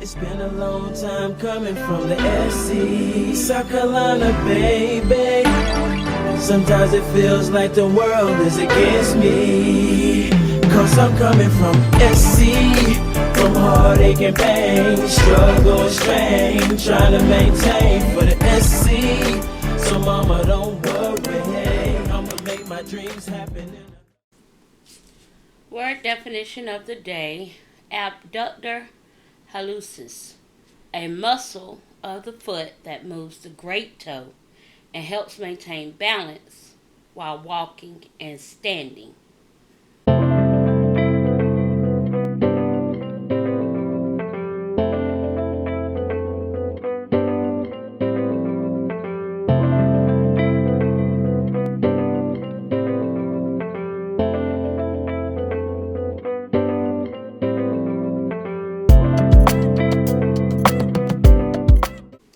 It's been a long time coming from the Airsee, South Carolina, baby. Sometimes it feels like the world is against me, 'cause I'm coming from Airsee, from heartache and pain, struggle and strain, trying to maintain for the Airsee. So mama, don't worry, I'ma make my dreams happen. Word definition of the day: abductor hallucis, a muscle of the foot that moves the great toe and helps maintain balance while walking and standing.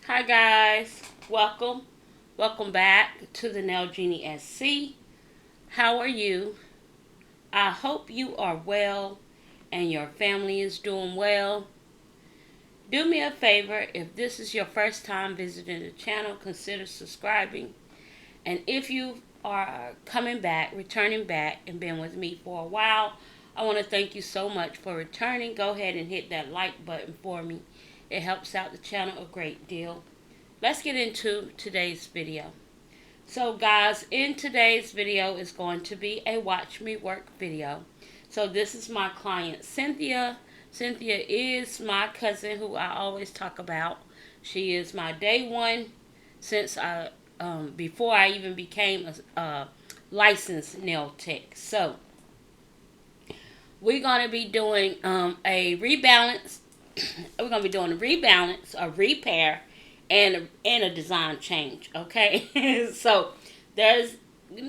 Hi guys, welcome back to the Nail Genie SC. How are you? I hope you are well and your family is doing well. Do me a favor, if this is your first time visiting the channel, consider subscribing. And if you are returning back and been with me for a while, I want to thank you so much for returning. Go ahead and hit that like button for me. It helps out the channel a great deal. Let's get into today's video. So guys, in today's video is going to be a watch me work video. So this is my client Cynthia. Cynthia is my cousin who I always talk about. She is my day one since before I even became a licensed nail tech. So we're going to be doing a rebalance. We're going to be doing a rebalance, a repair, and a design change. Okay. So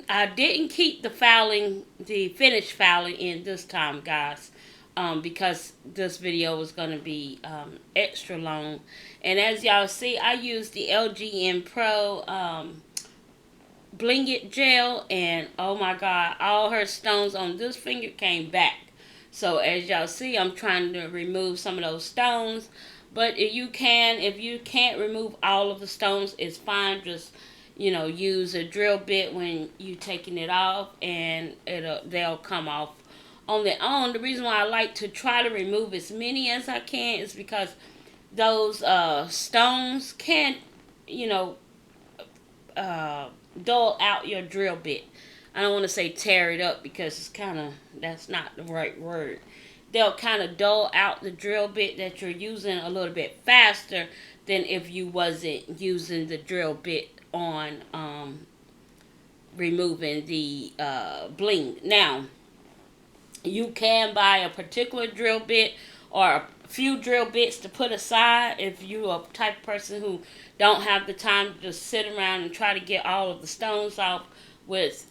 I didn't keep the finished filing in this time, guys, because this video was going to be extra long. And as y'all see, I used the LGN Pro Bling It gel, and oh my god, all her stones on this finger came back. So as y'all see, I'm trying to remove some of those stones. But if you can't remove all of the stones, it's fine. Just, use a drill bit when you taking it off, and they'll come off on their own. The reason why I like to try to remove as many as I can is because those stones can, dull out your drill bit. I don't want to say tear it up because that's not the right word. They'll kind of dull out the drill bit that you're using a little bit faster than if you wasn't using the drill bit on removing the bling. Now, you can buy a particular drill bit or a few drill bits to put aside if you're a type of person who don't have the time to just sit around and try to get all of the stones off with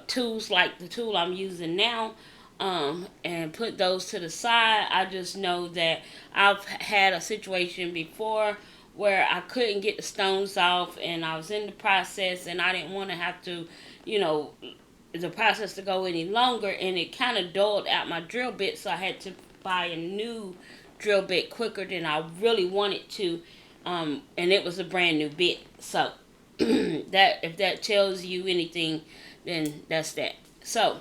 tools like the tool I'm using now, and put those to the side. I just know that I've had a situation before where I couldn't get the stones off, and I was in the process, and I didn't want to have to, the process to go any longer, and it kind of dulled out my drill bit, so I had to buy a new drill bit quicker than I really wanted to, and it was a brand new bit. So that, if that tells you anything, then that's that. So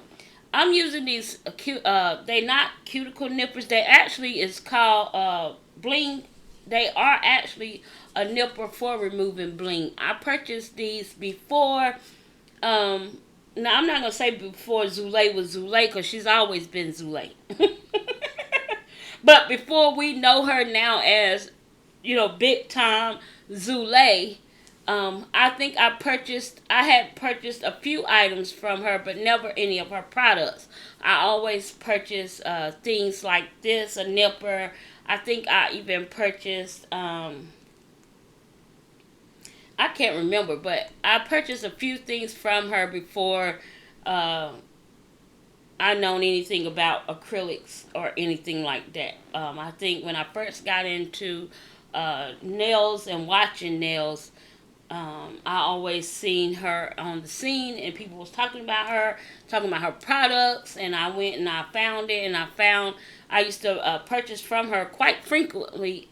I'm using these they not cuticle nippers. They actually is called bling. They are actually a nipper for removing bling. I purchased these before. Now I'm not gonna say before Zule was Zule, because she's always been Zule. But before we know her now as, big time Zule, I think I had purchased a few items from her, but never any of her products. I always purchase things like this, a nipper. I think I even purchased, I can't remember, but I purchased a few things from her before I known anything about acrylics or anything like that. I think when I first got into nails and watching nails, I always seen her on the scene, and people was talking about her products, and I went and I found it, and I used to purchase from her quite frequently,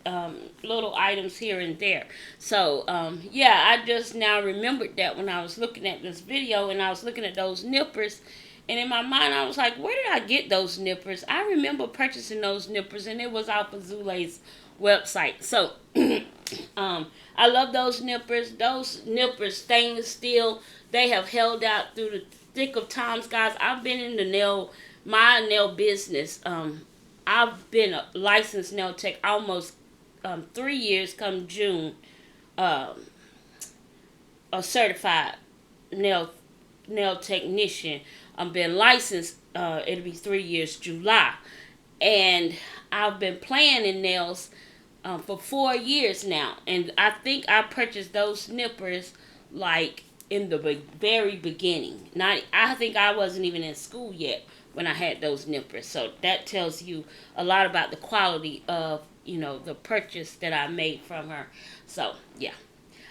little items here and there. So yeah, I just now remembered that when I was looking at this video and I was looking at those nippers. And in my mind, I was like, where did I get those nippers? I remember purchasing those nippers, and it was off of Zule's website. So, I love those nippers. Those nippers, stainless steel, they have held out through the thick of times, guys. I've been in my nail business. I've been a licensed nail tech almost 3 years come June. Um, a certified nail technician. I've been licensed. It'll be 3 years July, and I've been playing in nails for 4 years now. And I think I purchased those nippers like in the very beginning. I think I wasn't even in school yet when I had those nippers. So that tells you a lot about the quality of the purchase that I made from her. So yeah.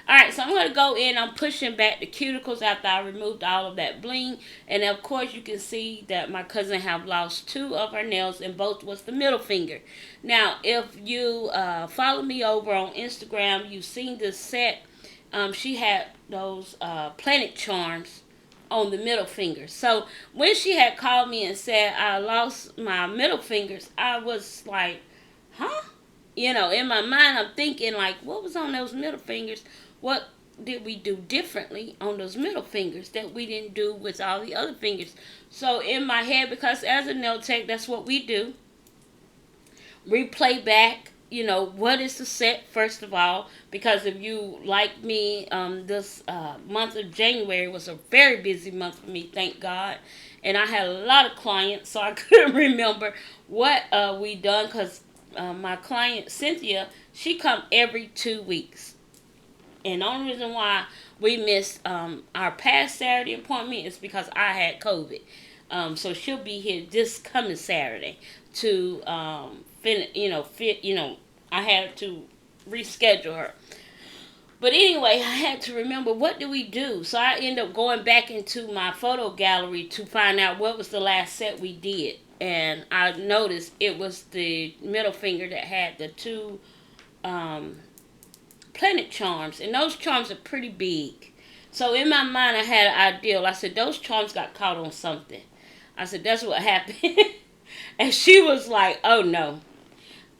Alright, so I'm going to go in. I'm pushing back the cuticles after I removed all of that bling. And of course, you can see that my cousin have lost 2 of her nails, and both was the middle finger. Now, if you follow me over on Instagram, you've seen this set. She had those planet charms on the middle finger. So when she had called me and said I lost my middle fingers, I was like, huh? In my mind, I'm thinking like, what was on those middle fingers? What did we do differently on those middle fingers that we didn't do with all the other fingers? So in my head, because as a nail tech, that's what we do. Replay back, what is the set first of all? Because if you like me, this month of January was a very busy month for me, thank God. And I had a lot of clients, so I couldn't remember what we done, because my client Cynthia, she come every 2 weeks. And the only reason why we missed our past Saturday appointment is because I had COVID. So she'll be here this coming Saturday to I had to reschedule her. But anyway, I had to remember, what do we do? So I ended up going back into my photo gallery to find out what was the last set we did. And I noticed it was the middle finger that had the 2 planet charms, and those charms are pretty big. So in my mind, I had an ideal. I said, those charms got caught on something. I said, that's what happened. And she was like, oh no.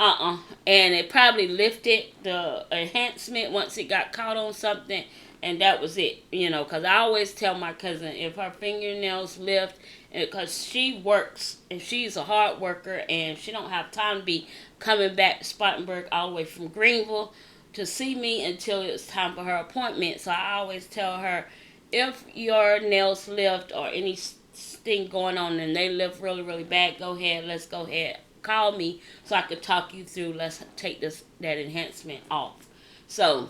And it probably lifted the enhancement once it got caught on something, and that was it. Because I always tell my cousin, if her fingernails lift, because she works, and she's a hard worker, and she don't have time to be coming back to Spartanburg all the way from Greenville to see me until it's time for her appointment. So I always tell her, if your nails lift or anything going on and they lift really, really bad, let's go ahead. Call me so I could talk you through. Let's take that enhancement off. So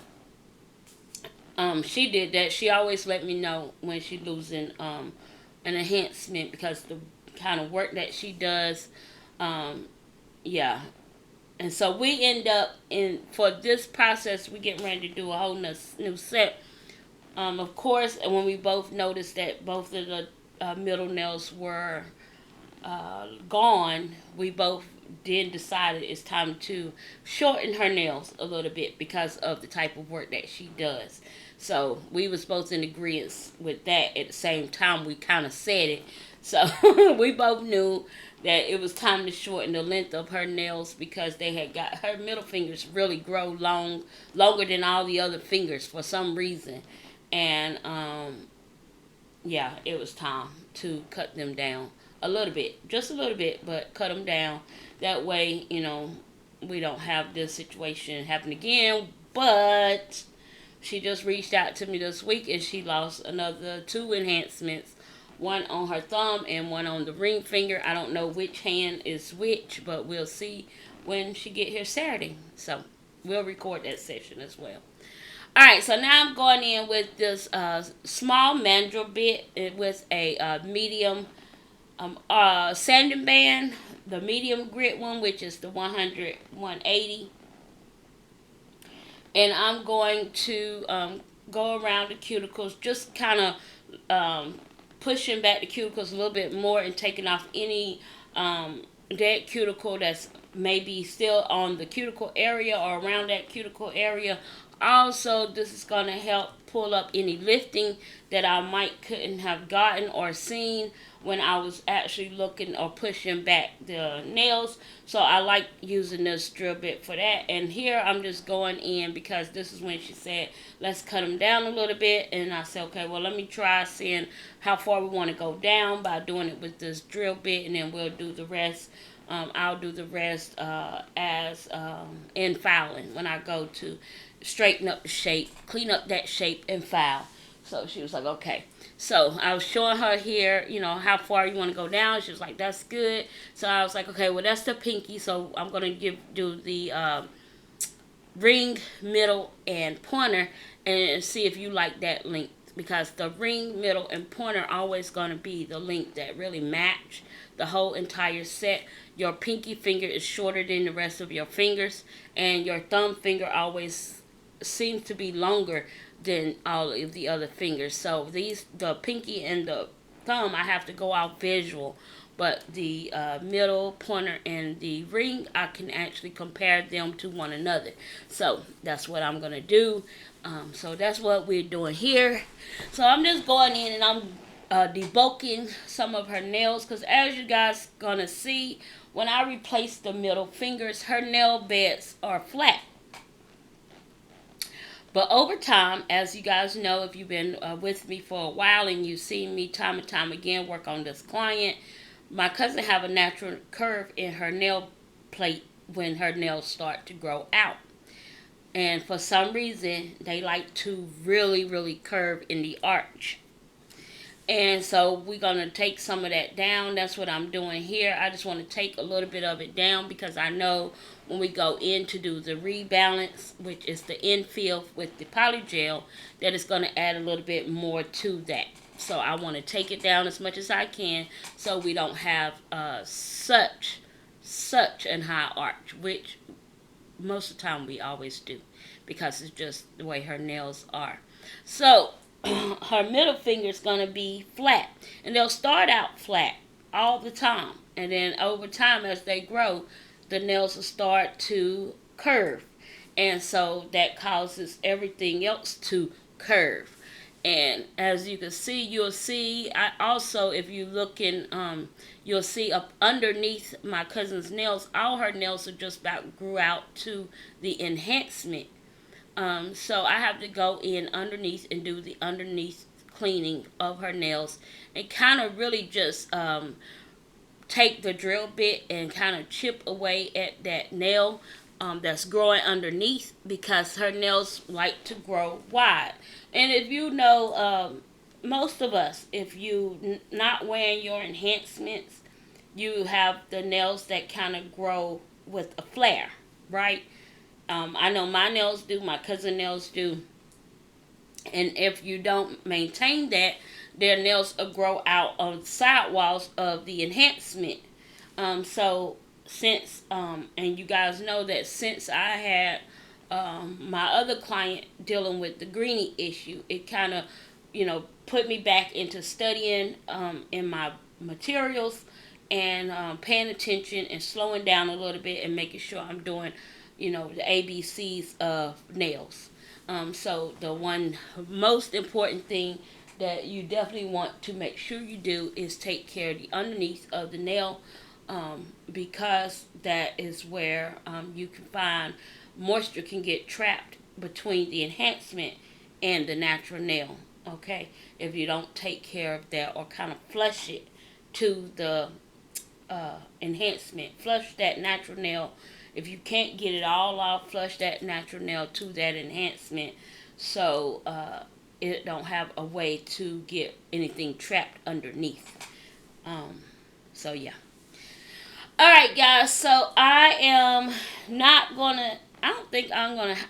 she did that. She always let me know when she losing an enhancement, because the kind of work that she does, yeah. And so we end up for this process, we get ready to do a whole new set. Of course, when we both noticed that both of the middle nails were gone, we both then decided it's time to shorten her nails a little bit because of the type of work that she does. So we was both in agreement with that. At the same time, we kind of said it. So we both knew that it was time to shorten the length of her nails, because they had got her middle fingers really grow longer than all the other fingers for some reason. And yeah, it was time to cut them down a little bit, just a little bit, but cut them down. That way, we don't have this situation happen again. But she just reached out to me this week, and she lost another 2 enhancements. One on her thumb and one on the ring finger. I don't know which hand is which, but we'll see when she get here Saturday. So we'll record that session as well. Alright, so now I'm going in with this small mandrel bit with a medium sanding band. The medium grit one, which is the 100, 180. And I'm going to go around the cuticles, just kind of pushing back the cuticles a little bit more and taking off any dead cuticle that's maybe still on the cuticle area or around that cuticle area. Also, this is going to help pull up any lifting that I might couldn't have gotten or seen when I was actually looking or pushing back the nails. So I like using this drill bit for that. And here I'm just going in because this is when she said, let's cut them down a little bit. And I said, okay, well, let me try seeing how far we want to go down by doing it with this drill bit, and then we'll do the rest. I'll do the rest as in filing when I go to straighten up the shape, clean up that shape, and file. So she was like, okay. So I was showing her here, how far you want to go down. She was like, that's good. So I was like, okay, well, that's the pinky. So I'm going to do the ring, middle, and pointer and see if you like that length. Because the ring, middle, and pointer are always going to be the length that really match the whole entire set. Your pinky finger is shorter than the rest of your fingers, and your thumb finger always seems to be longer than all of the other fingers. So the pinky and the thumb, I have to go out visual, but the middle, pointer, and the ring, I can actually compare them to one another. So that's what I'm gonna do. So that's what we're doing here. So I'm just going in and I'm debulking some of her nails, because as you guys gonna see, when I replace the middle fingers, her nail beds are flat. But over time, as you guys know, if you've been with me for a while and you've seen me time and time again work on this client, my cousin have a natural curve in her nail plate when her nails start to grow out. And for some reason, they like to really, really curve in the arch. And so we're going to take some of that down. That's what I'm doing here. I just want to take a little bit of it down because I know when we go in to do the rebalance, which is the infill with the polygel, that it's going to add a little bit more to that. So I want to take it down as much as I can so we don't have such an high arch, which most of the time we always do because it's just the way her nails are. So her middle finger is going to be flat, and they'll start out flat all the time, and then over time as they grow, the nails will start to curve, and so that causes everything else to curve. And as you can see, you'll see, I also, if you look in, you'll see up underneath my cousin's nails, all her nails are just about grew out to the enhancement. So I have to go in underneath and do the underneath cleaning of her nails and kind of really just take the drill bit and kind of chip away at that nail that's growing underneath, because her nails like to grow wide. And if you know, most of us, if you not wearing your enhancements, you have the nails that kind of grow with a flare, right? I know my nails do, my cousin nails do. And if you don't maintain that, their nails will grow out on the side walls of the enhancement. So since, and you guys know that since I had my other client dealing with the greenie issue, it kind of, put me back into studying in my materials and paying attention and slowing down a little bit and making sure I'm doing the ABCs of nails. So the one most important thing that you definitely want to make sure you do is take care of the underneath of the nail, because that is where you can find moisture can get trapped between the enhancement and the natural nail. Okay, if you don't take care of that or kind of flush it to the enhancement, flush that natural nail. If you can't get it all off, flush that natural nail to that enhancement, so it don't have a way to get anything trapped underneath. So yeah. Alright guys, so I am not gonna, I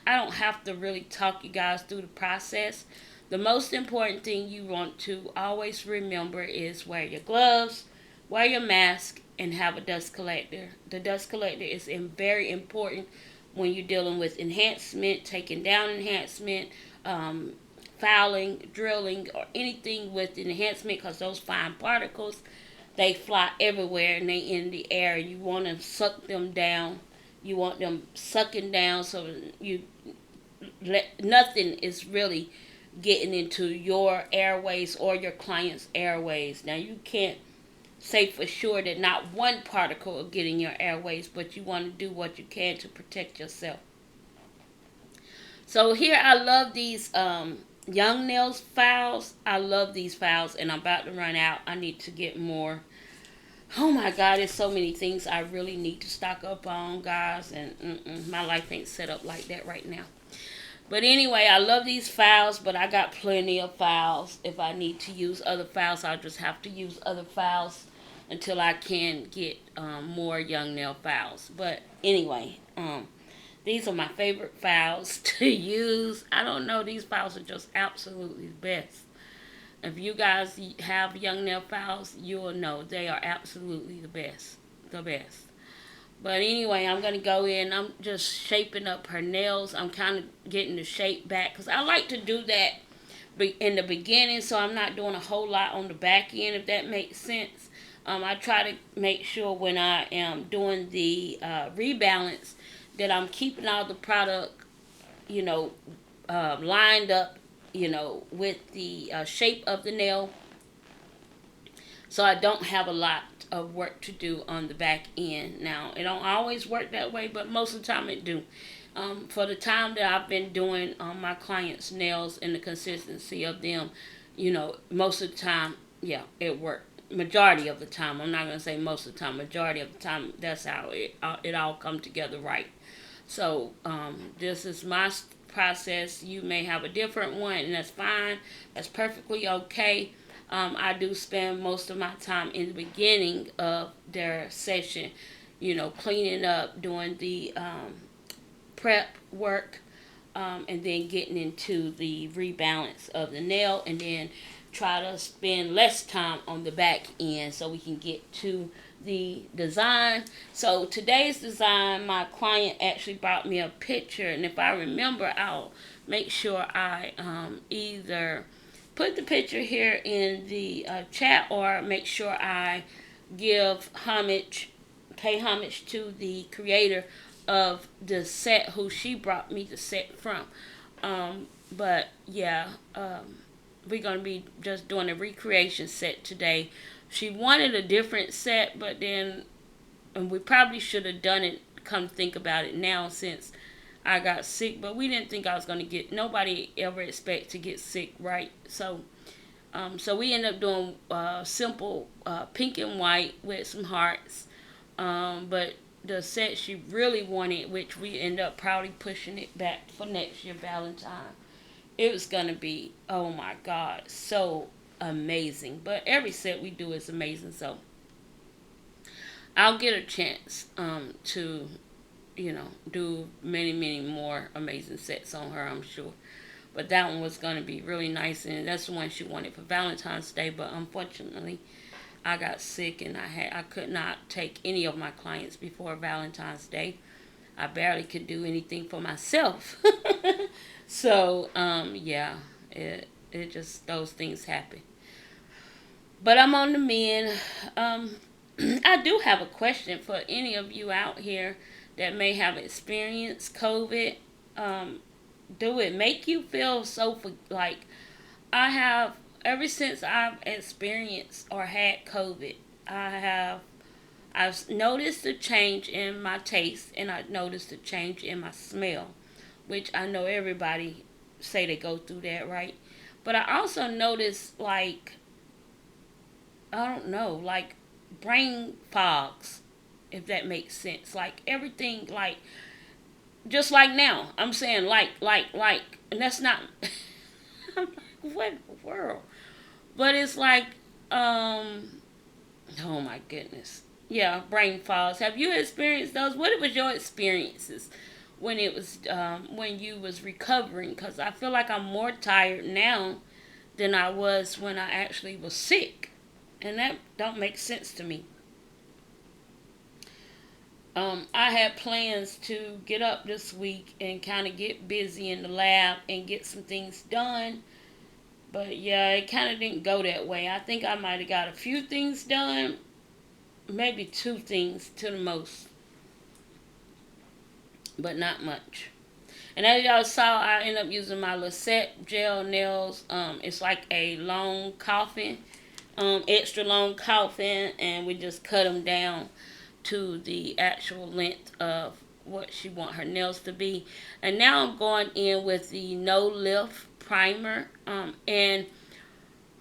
don't have to really talk you guys through the process. The most important thing you want to always remember is wear your gloves, wear your mask, and have a dust collector. The dust collector is very important when you're dealing with enhancement, taking down enhancement, filing, drilling, or anything with enhancement, because those fine particles, they fly everywhere and they in the air. You want to suck them down. You want them sucking down so you nothing is really getting into your airways or your client's airways. Now you can't say for sure that not one particle will get in your airways, but you want to do what you can to protect yourself. So here I love these young nails files. I love these files, and I'm about to run out. I need to get more. Oh my God, there's so many things I really need to stock up on, guys, and my life ain't set up like that right now. But anyway, I love these files, but I got plenty of files. If I need to use other files, I'll just have to use other files until I can get more young nail files. But anyway, these are my favorite files to use. I don't know, these files are just absolutely the best. If you guys have young nail files, you'll know they are absolutely the best. The best. But anyway, I'm going to go in. I'm just shaping up her nails. I'm kind of getting the shape back, because I like to do that in the beginning, so I'm not doing a whole lot on the back end, if that makes sense. I try to make sure when I am doing the rebalance that I'm keeping all the product, lined up, with the shape of the nail, so I don't have a lot of work to do on the back end. Now, it don't always work that way, but most of the time it do. For the time that I've been doing my clients' nails and the consistency of them, most of the time, yeah, it worked. Majority of the time, I'm not going to say most of the time, majority of the time, that's how it all come together right. So, this is my process. You may have a different one, and that's fine. That's perfectly okay. I do spend most of my time in the beginning of their session, cleaning up, doing the prep work, and then getting into the rebalance of the nail, and then try to spend less time on the back end so we can get to the design. So today's design, my client actually brought me a picture, and if I remember, I'll make sure I either put the picture here in the chat, or make sure I pay homage to the creator of the set, who she brought me the set from. But yeah, we're going to be just doing a recreation set today. She wanted a different set, but then, and we probably should have done it, come think about it now, since I got sick, but we didn't think I was going to nobody ever expect to get sick, right? So we ended up doing simple pink and white with some hearts. But the set she really wanted, which we ended up probably pushing it back for next year, Valentine. It was going to be, oh my God, so amazing. But every set we do is amazing, so I'll get a chance to do many, many more amazing sets on her, I'm sure. But that one was going to be really nice, and that's the one she wanted for Valentine's Day. But unfortunately, I got sick, and I could not take any of my clients before Valentine's Day. I barely could do anything for myself. So, yeah, it just, those things happen. But I'm on the mend. I do have a question for any of you out here that may have experienced COVID. Do it make you feel so like I have, ever since I've experienced or had COVID, I've noticed a change in my taste, and I've noticed a change in my smell, which I know everybody say they go through that, right? But I also noticed, like, I don't know, like brain fogs, if that makes sense. Like everything, like, just like now, I'm saying like, and that's not, I'm like, what in the world? But it's like, oh my goodness. Yeah, brain fogs. Have you experienced those? What was your experiences when it was, when you was recovering? Because I feel like I'm more tired now than I was when I actually was sick. And that don't make sense to me. I had plans to get up this week and kind of get busy in the lab and get some things done. But yeah, it kind of didn't go that way. I think I might have got a few things done, maybe 2 things to the most, but not much. And as y'all saw, I ended up using my Lisette gel nails. It's like a long coffin, extra long coffin, and we just cut them down to the actual length of what she want her nails to be. And now I'm going in with the No Lift primer. And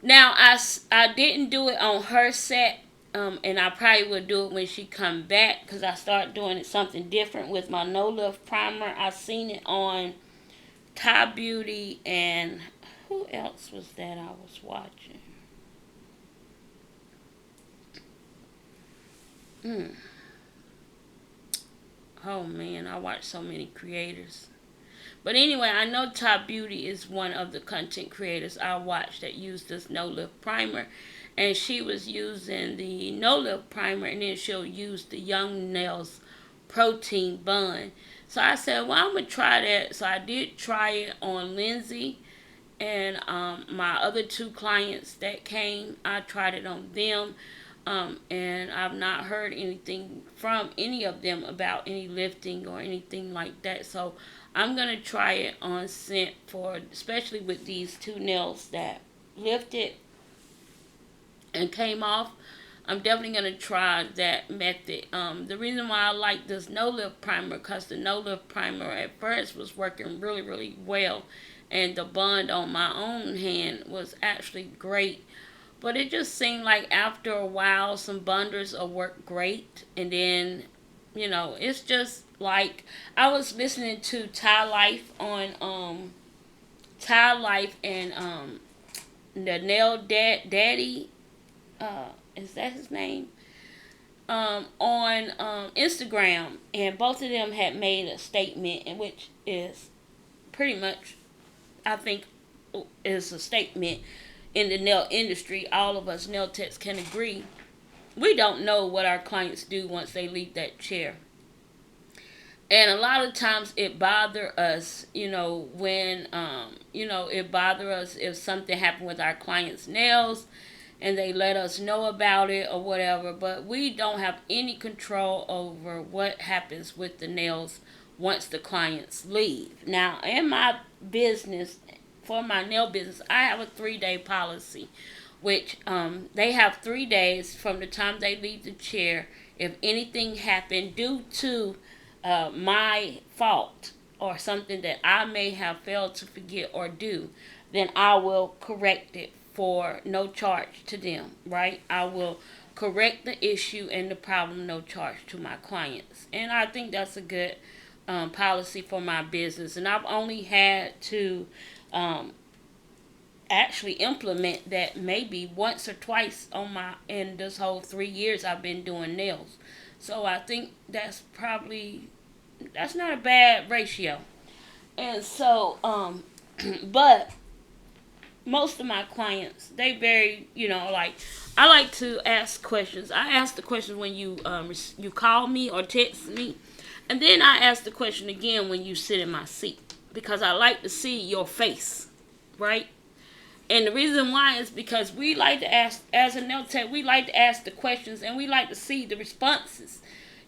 now I didn't do it on her set. And I probably will do it when she come back, because I start doing it something different with my No Lift primer. I seen it on Thai Beauty, and who else was that I was watching? Oh man, I watch so many creators. But anyway, I know Top Beauty is one of the content creators I watched that used this No Lift primer. And she was using the No Lift primer, and then she'll use the Young Nails protein bun. So I said, well, I'm going to try that. So I did try it on Lindsay. And my other 2 clients that came, I tried it on them. And I've not heard anything from any of them about any lifting or anything like that. So I'm going to try it on scent, for especially with these 2 nails that lifted and came off. I'm definitely going to try that method. The reason why I like this No Lift primer, because the No Lift primer at first was working really, really well. And the bond on my own hand was actually great. But it just seemed like after a while, some bonders will work great. And then, it's just like, I was listening to Thai Life on, Thai Life and, the Nail Daddy, is that his name? On Instagram. And both of them had made a statement, in which is pretty much, I think, is a statement in the nail industry. All of us nail techs can agree. We don't know what our clients do once they leave that chair. And a lot of times it bother us, when, it bother us if something happened with our clients' nails and they let us know about it or whatever. But we don't have any control over what happens with the nails once the clients leave. Now, in my business, for my nail business, I have a 3-day policy, which they have 3 days from the time they leave the chair. If anything happened due to my fault or something that I may have failed to forget or do, then I will correct it for no charge to them, right? I will correct the issue and the problem, no charge to my clients. And I think that's a good policy for my business. And I've only had to actually implement that maybe once or twice in this whole 3 years I've been doing nails. So I think that's not a bad ratio. And so but most of my clients, they very, like, I like to ask questions. I ask the questions when you call me or text me, and then I ask the question again when you sit in my seat, because I like to see your face, right? And the reason why is because we like to ask, as a nail tech, we like to ask the questions and we like to see the responses.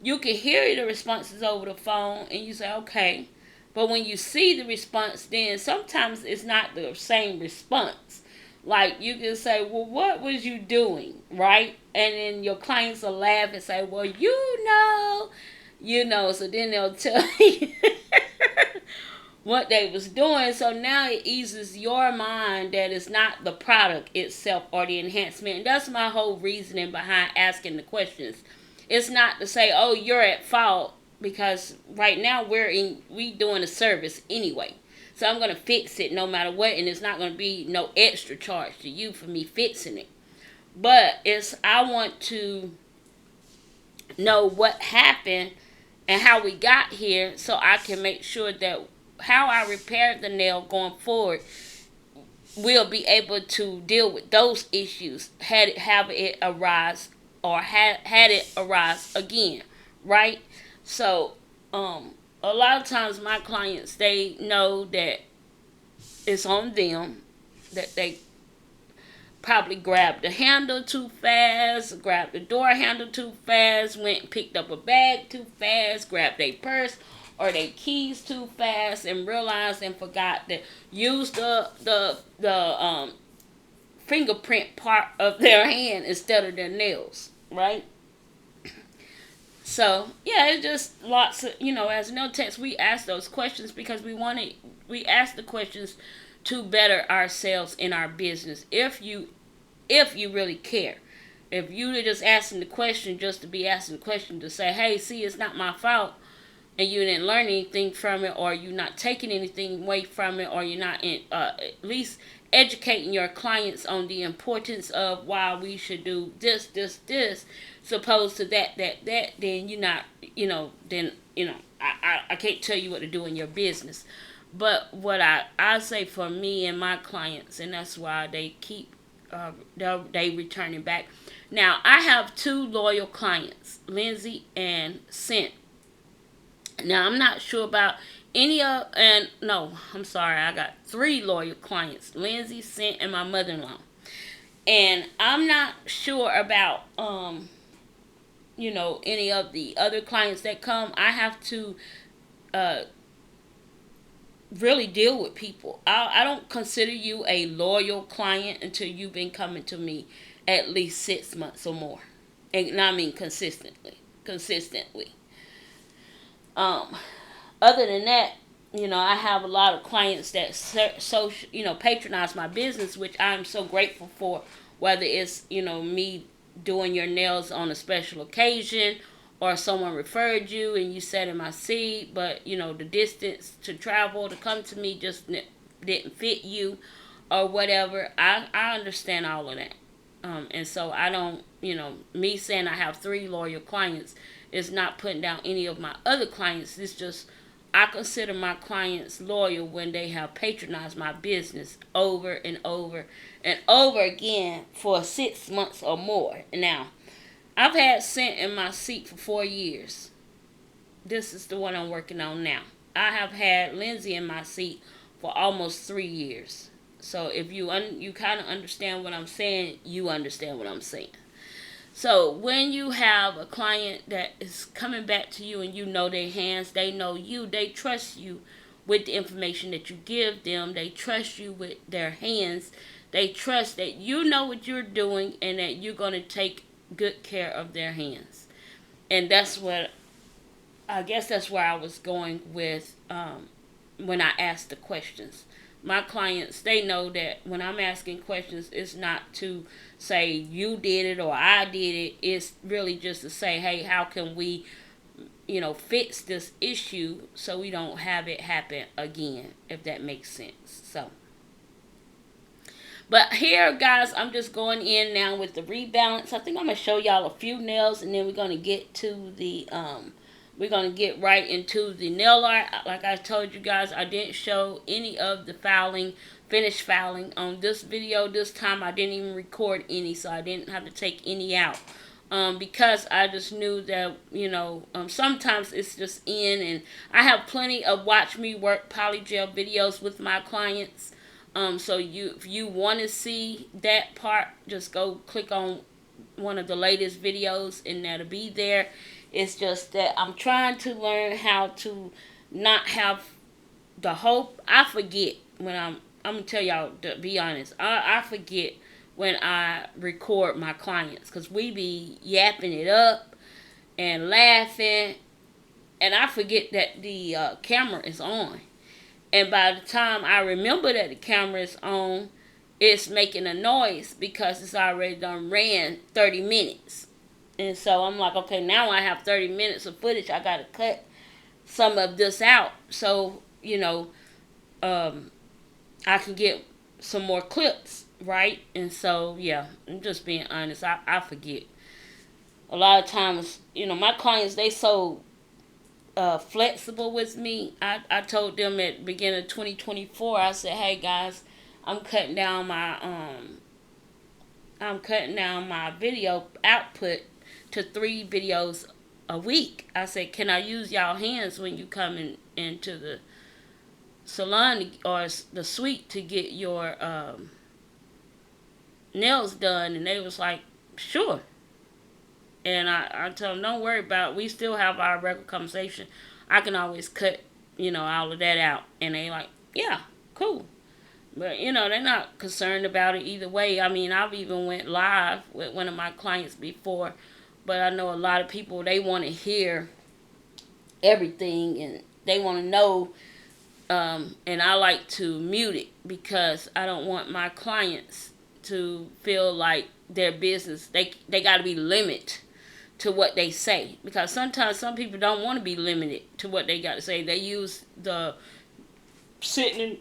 You can hear the responses over the phone and you say, okay. But when you see the response, then sometimes it's not the same response. Like, you can say, well, what was you doing, right? And then your clients will laugh and say, well, so then they'll tell you what they was doing. So now it eases your mind that it's not the product itself or the enhancement. And that's my whole reasoning behind asking the questions. It's not to say, oh, you're at fault, because right now we doing a service anyway. So I'm going to fix it no matter what, and it's not going to be no extra charge to you for me fixing it. But I want to know what happened and how we got here, so I can make sure that how I repair the nail going forward, we'll be able to deal with those issues had it arise again, right? So a lot of times my clients, they know that it's on them, that they probably grabbed the handle too fast, grabbed the door handle too fast, went and picked up a bag too fast, grabbed their purse or their keys too fast, and realized and forgot to use the fingerprint part of their hand instead of their nails, right? So yeah, it's just lots of, as nail techs, we ask those questions because we ask the questions to better ourselves in our business. If you really care. If you're just asking the question just to be asking the question to say, hey, see, it's not my fault, and you didn't learn anything from it, or you're not taking anything away from it, or you're not at least educating your clients on the importance of why we should do this, supposed to that, then you're not, I can't tell you what to do in your business. But what I say for me and my clients, and that's why they keep they returning back. Now, I have 2 loyal clients, Lindsay and Seth. Now, I'm not sure about I'm sorry, I got 3 loyal clients, Lindsay, Seth, and my mother-in-law. And I'm not sure about, any of the other clients that come. I have to really deal with people. I don't consider you a loyal client until you've been coming to me at least 6 months or more. And I mean consistently. Other than that, I have a lot of clients that patronize my business, which I'm so grateful for, whether it's, me doing your nails on a special occasion, or someone referred you and you sat in my seat, but the distance to travel to come to me just didn't fit you or whatever. I understand all of that. And so I don't, me saying I have 3 loyal clients is not putting down any of my other clients. It's just, I consider my clients loyal when they have patronized my business over and over and over again for 6 months or more. Now, I've had Seth in my seat for 4 years. This is the one I'm working on now. I have had Lindsay in my seat for almost 3 years. So if you kind of understand what I'm saying, you understand what I'm saying. So when you have a client that is coming back to you and you know their hands, they know you, they trust you with the information that you give them, they trust you with their hands, they trust that you know what you're doing and that you're going to take good care of their hands. And that's what, I guess that's where I was going with when I asked the questions. My clients, they know that when I'm asking questions, it's not to say you did it or I did it. It's really just to say, hey, how can we, fix this issue so we don't have it happen again, if that makes sense. So, but here, guys, I'm just going in now with the Rebalance. I think I'm going to show y'all a few nails, and then we're going to get to the we're going to get right into the nail art. Like I told you guys, I didn't show any of the finished filing on this video. This time I didn't even record any, so I didn't have to take any out. Because I just knew that, sometimes it's just in, and I have plenty of watch me work polygel videos with my clients. So if you want to see that part, just go click on one of the latest videos and that'll be there. It's just that I'm trying to learn how to not have the hope. I forget when I'm going to tell y'all, to be honest, I forget when I record my clients, because we be yapping it up and laughing, and I forget that the camera is on. And by the time I remember that the camera is on, it's making a noise because it's already done ran 30 minutes. And so I'm like, okay, now I have 30 minutes of footage. I got to cut some of this out so, I can get some more clips, right? And so, yeah, I'm just being honest. I forget. A lot of times, my clients, they so flexible with me. I told them at the beginning of 2024, I said, hey, guys, I'm cutting down my video output to 3 videos a week. I said, can I use y'all hands when you come into the salon or the suite to get your nails done, and they was like, sure. And I told them, don't worry about it. We still have our regular conversation. I can always cut, all of that out. And they like, yeah, cool. But, they're not concerned about it either way. I mean, I've even went live with one of my clients before. But I know a lot of people, they want to hear everything. And they want to know. And I like to mute it because I don't want my clients to feel like their business, they got to be limited to what they say, because sometimes some people don't want to be limited to what they got to say. They use the sitting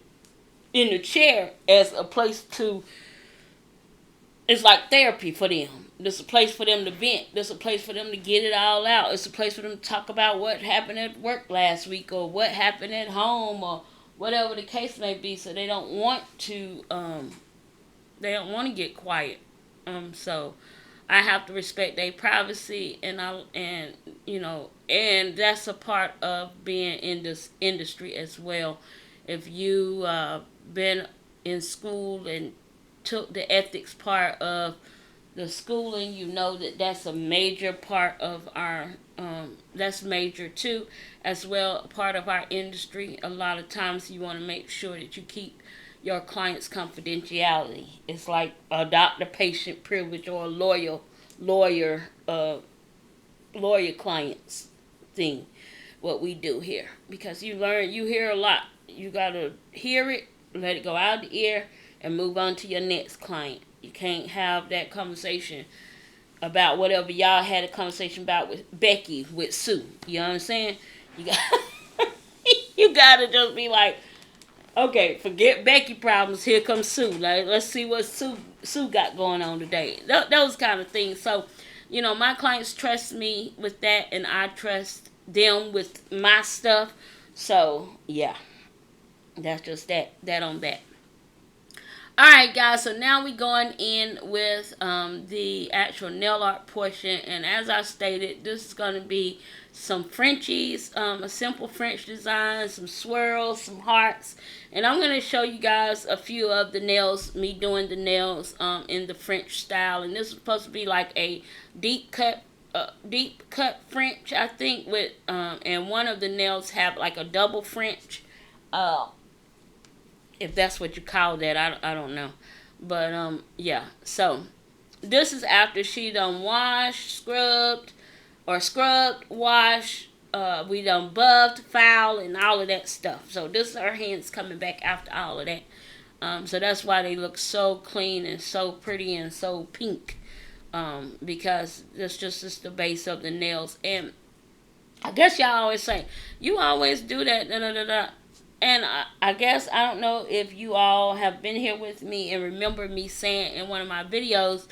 in the chair as a place to, it's like therapy for them. It's a place for them to vent. It's a place for them to get it all out. It's a place for them to talk about what happened at work last week, or what happened at home, or whatever the case may be. So they don't want to get quiet. So I have to respect their privacy, and that's a part of being in this industry as well. If you been in school and took the ethics part of the schooling, you know that's a major part of our that's major too, as well, part of our industry. A lot of times you want to make sure that you keep your client's confidentiality. It's like a doctor-patient privilege, or a lawyer clients thing, what we do here. Because you hear a lot. You gotta hear it, let it go out the ear, and move on to your next client. You can't have that conversation about whatever y'all had a conversation about with Becky, with Sue. You know what I'm saying? You gotta just be like, okay, forget Becky problems. Here comes Sue. Like, let's see what Sue got going on today. Those kind of things. So, my clients trust me with that, and I trust them with my stuff. So, yeah, that's just that on that. All right, guys. So now we're going in with the actual nail art portion, and as I stated, this is going to be some Frenchies, a simple French design, some swirls, some hearts, and I'm going to show you guys a few of the nails, me doing the nails in the French style. And this is supposed to be like a deep cut French, I think, with and one of the nails have like a double French, if that's what you call that. I don't know, but yeah. So this is after she done washed, washed, we done buffed, fouled, and all of that stuff. So this is her hands coming back after all of that. So that's why they look so clean and so pretty and so pink. Because this just is the base of the nails. And I guess y'all always say, you always do that, da da da da. And I guess, I don't know if you all have been here with me and remember me saying in one of my videos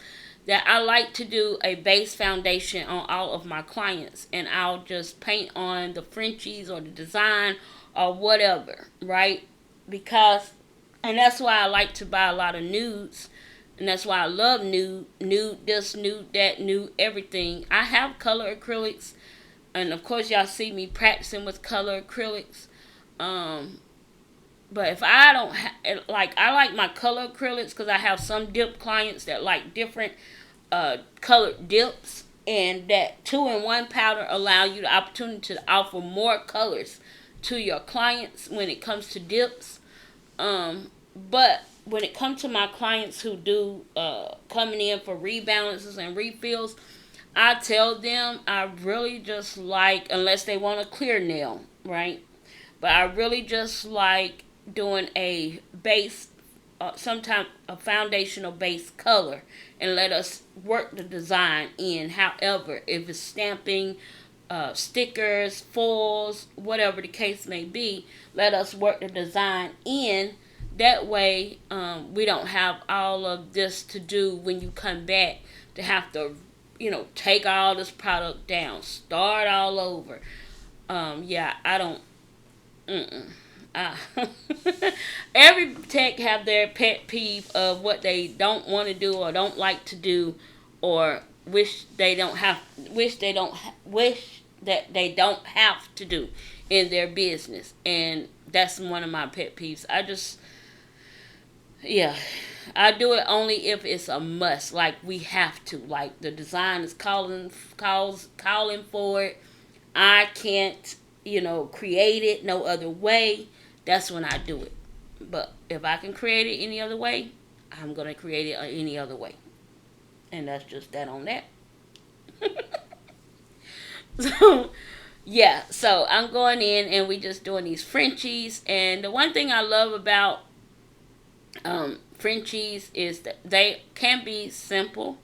that I like to do a base foundation on all of my clients. And I'll just paint on the Frenchies or the design or whatever, right? Because, and that's why I like to buy a lot of nudes. And that's why I love nude this, nude that, nude everything. I have color acrylics. And of course y'all see me practicing with color acrylics. But if I don't I like my color acrylics because I have some dip clients that like different colored dips, and that 2-in-1 powder allow you the opportunity to offer more colors to your clients when it comes to dips. But when it comes to my clients who do coming in for rebalances and refills, I tell them I really just like, unless they want a clear nail, right? But I really just like doing a base, sometimes a foundational base color, and let us work the design in. However, if it's stamping, stickers, foils, whatever the case may be, let us work the design in. That way, we don't have all of this to do when you come back to have to, take all this product down, start all over. Yeah, I don't. Every tech have their pet peeve of what they don't want to do or don't like to do, or wish that they don't have to do in their business. And that's one of my pet peeves. Yeah, I do it only if it's a must. Like we have to. Like the design is calling for it. I can't, create it no other way. That's when I do it. But if I can create it any other way, I'm gonna create it any other way. And that's just that on that. So yeah, so I'm going in and we just doing these Frenchies. And the one thing I love about Frenchies is that they can be simple.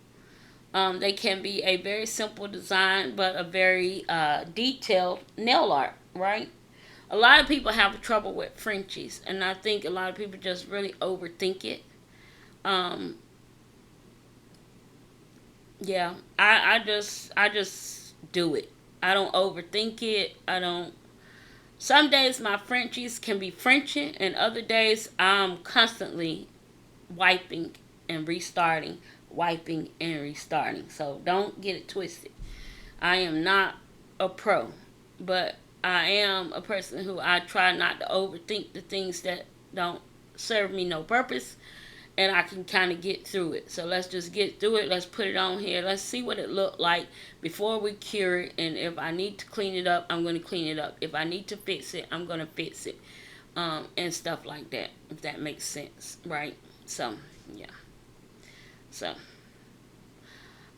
They can be a very simple design, but a very detailed nail art, right? A lot of people have trouble with Frenchies, and I think a lot of people just really overthink it. Um, yeah, I just do it. I don't overthink it. I don't. Some days my Frenchies can be Frenching, and other days I'm constantly wiping and restarting, wiping and restarting. So don't get it twisted. I am not a pro, but I am a person who I try not to overthink the things that don't serve me no purpose, and I can kind of get through it. So let's just get through it. Let's put it on here. Let's see what it looked like before we cure it. And if I need to clean it up, I'm going to clean it up. If I need to fix it, I'm going to fix it. And stuff like that, if that makes sense, right? So, yeah. So,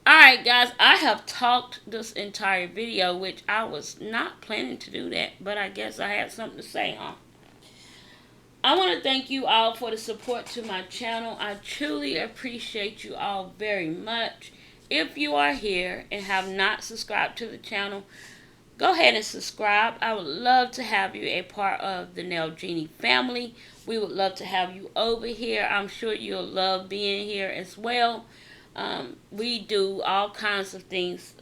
alright, guys, I have talked this entire video, which I was not planning to do that, but I guess I had something to say, huh? I want to thank you all for the support to my channel. I truly appreciate you all very much. If you are here and have not subscribed to the channel, go ahead and subscribe. I would love to have you a part of the Nail Genie family. We would love to have you over here. I'm sure you'll love being here as well. We do all kinds of things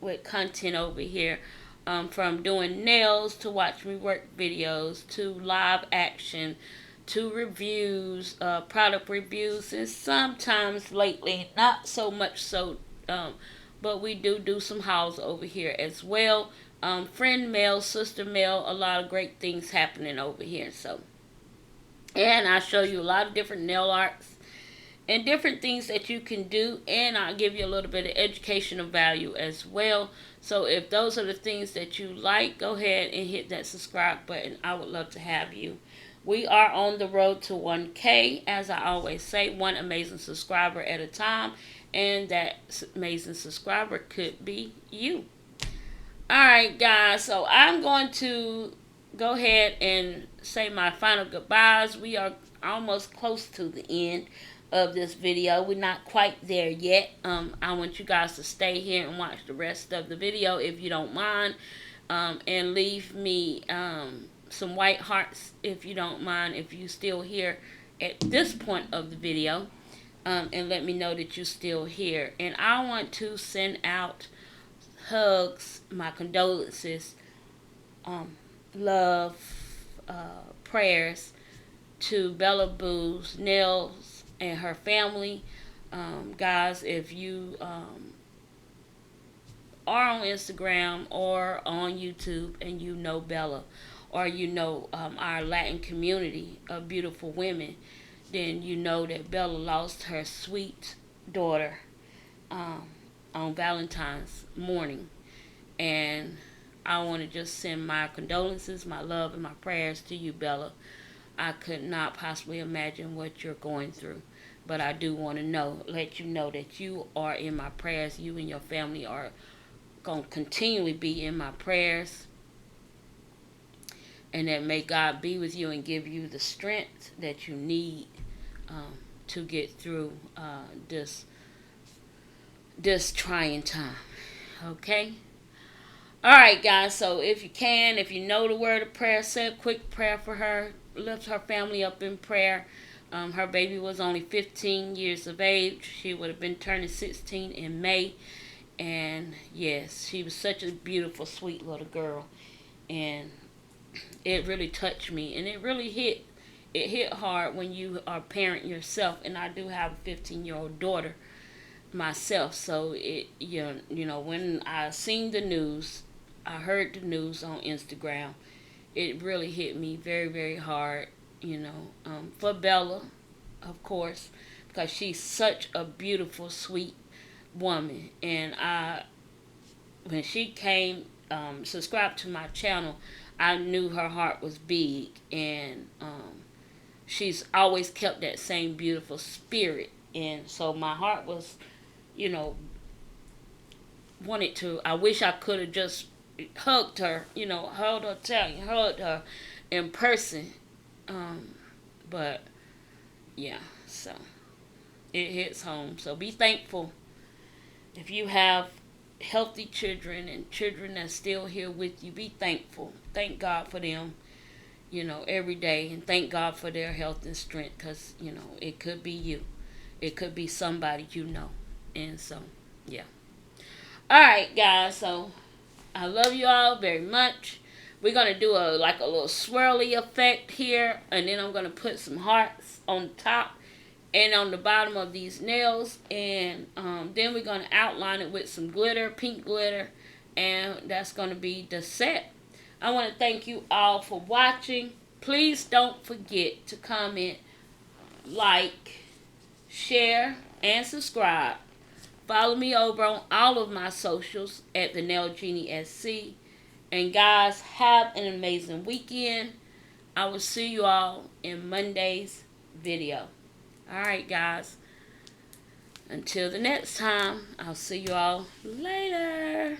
with content over here. From doing nails to watch me work videos to live action to reviews, product reviews, and sometimes lately not so much so, but we do some hauls over here as well. Friend mail, sister mail, a lot of great things happening over here. So, and I show you a lot of different nail arts and different things that you can do, and I'll give you a little bit of educational value as well. So if those are the things that you like, go ahead and hit that subscribe button. I would love to have you. We are on the road to 1K, as I always say, one amazing subscriber at a time, and that amazing subscriber could be you. Alright, guys, so I'm going to go ahead and say my final goodbyes. We are almost close to the end of this video. We're not quite there yet. I want you guys to stay here and watch the rest of the video if you don't mind, and leave me some white hearts if you don't mind, if you still here at this point of the video, and let me know that you're still here. And I want to send out hugs, my condolences, love, prayers to Bella Boo's nails and her family. Guys, if you are on Instagram or on YouTube and you know Bella, or you know our Latin community of beautiful women, then you know that Bella lost her sweet daughter on Valentine's morning. And I want to just send my condolences, my love, and my prayers to you, Bella. I could not possibly imagine what you're going through. But I do want to let you know that you are in my prayers. You and your family are going to continually be in my prayers. And that may God be with you and give you the strength that you need to get through this trying time. Okay? Alright, guys. So if you can, if you know the word of prayer, say a quick prayer for her. Lift her family up in prayer. Her baby was only 15 years of age. She would have been turning 16 in May. And yes, she was such a beautiful, sweet little girl. And it really touched me. And it really hit. It hit hard when you are a parent yourself. And I do have a 15-year-old daughter myself. So you know, when I seen the news, I heard the news on Instagram, it really hit me very, very hard, for Bella, of course, because she's such a beautiful, sweet woman. And when she came, subscribed to my channel, I knew her heart was big, and she's always kept that same beautiful spirit. And so my heart was, you know, I wish I could have just hugged her, hugged her in person. But yeah, so it hits home. So be thankful if you have healthy children and children that's still here with you. Be thankful. Thank God for them, every day, and thank God for their health and strength, because it could be you, it could be somebody and so yeah. All right, guys. So I love you all very much. We're gonna do a little swirly effect here, and then I'm gonna put some hearts on the top and on the bottom of these nails, and then we're gonna outline it with some glitter, pink glitter, and that's gonna be the set. I want to thank you all for watching. Please don't forget to comment, like, share, and subscribe. Follow me over on all of my socials at the Nail Genie SC. And guys, have an amazing weekend. I will see you all in Monday's video. Alright, guys. Until the next time, I'll see you all later.